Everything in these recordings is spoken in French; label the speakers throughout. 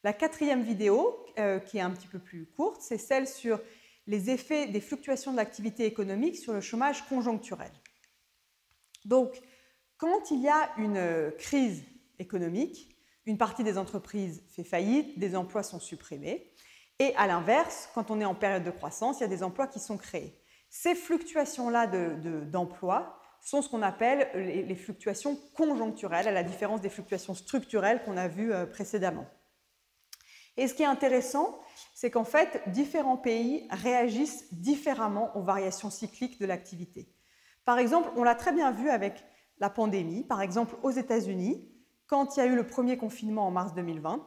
Speaker 1: La quatrième vidéo, qui est un petit peu plus courte, c'est celle sur les effets des fluctuations de l'activité économique sur le chômage conjoncturel. Donc, quand il y a une crise économique, une partie des entreprises fait faillite, des emplois sont supprimés. Et à l'inverse, quand on est en période de croissance, il y a des emplois qui sont créés. Ces fluctuations-là d'emplois sont ce qu'on appelle les fluctuations conjoncturelles, à la différence des fluctuations structurelles qu'on a vues précédemment. Et ce qui est intéressant, c'est qu'en fait, différents pays réagissent différemment aux variations cycliques de l'activité. Par exemple, on l'a très bien vu avec la pandémie. Par exemple, aux États-Unis, quand il y a eu le premier confinement en mars 2020,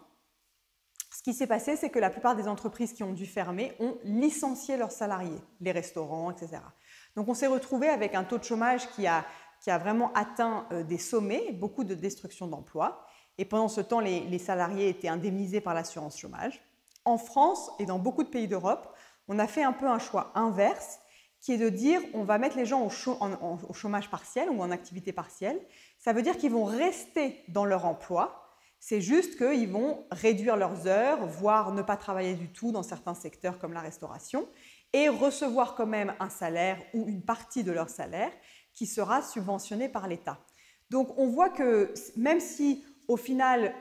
Speaker 1: ce qui s'est passé, c'est que la plupart des entreprises qui ont dû fermer ont licencié leurs salariés, les restaurants, etc. Donc on s'est retrouvé avec un taux de chômage qui a vraiment atteint des sommets, beaucoup de destruction d'emplois. Et pendant ce temps, les salariés étaient indemnisés par l'assurance chômage. En France et dans beaucoup de pays d'Europe, on a fait un peu un choix inverse, qui est de dire on va mettre les gens au chômage partiel ou en activité partielle. Ça veut dire qu'ils vont rester dans leur emploi. C'est juste qu'ils vont réduire leurs heures, voire ne pas travailler du tout dans certains secteurs comme la restauration, et recevoir quand même un salaire ou une partie de leur salaire qui sera subventionné par l'État. Donc on voit que même si au final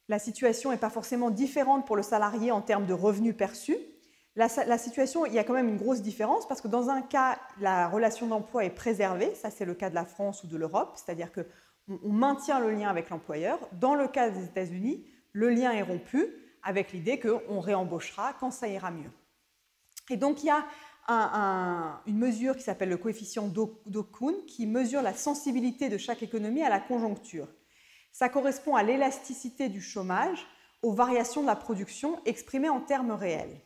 Speaker 1: la situation n'est pas forcément différente pour le salarié en termes de revenus perçus, la situation, il y a quand même une grosse différence parce que dans un cas, la relation d'emploi est préservée, ça c'est le cas de la France ou de l'Europe, c'est-à-dire qu'on maintient le lien avec l'employeur. Dans le cas des États-Unis, le lien est rompu avec l'idée qu'on réembauchera quand ça ira mieux. Et donc il y a une mesure qui s'appelle le coefficient d'Okuhn qui mesure la sensibilité de chaque économie à la conjoncture. Ça correspond à l'élasticité du chômage aux variations de la production exprimées en termes réels.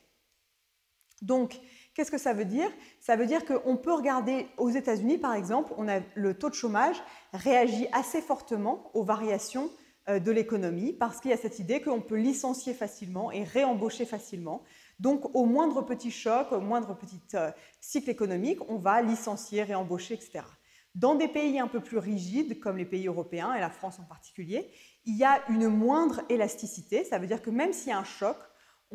Speaker 1: Donc, qu'est-ce que ça veut dire? Ça veut dire qu'on peut regarder aux États-Unis, par exemple, le taux de chômage réagit assez fortement aux variations de l'économie parce qu'il y a cette idée qu'on peut licencier facilement et réembaucher facilement. Donc, au moindre petit choc, au moindre petit cycle économique, on va licencier, réembaucher, etc. Dans des pays un peu plus rigides, comme les pays européens et la France en particulier, il y a une moindre élasticité. Ça veut dire que même s'il y a un choc,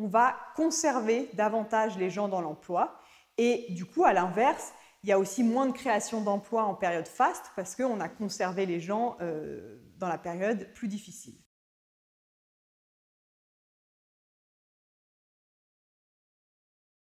Speaker 1: on va conserver davantage les gens dans l'emploi. Et du coup, à l'inverse, il y a aussi moins de création d'emplois en période faste parce qu'on a conservé les gens dans la période plus difficile.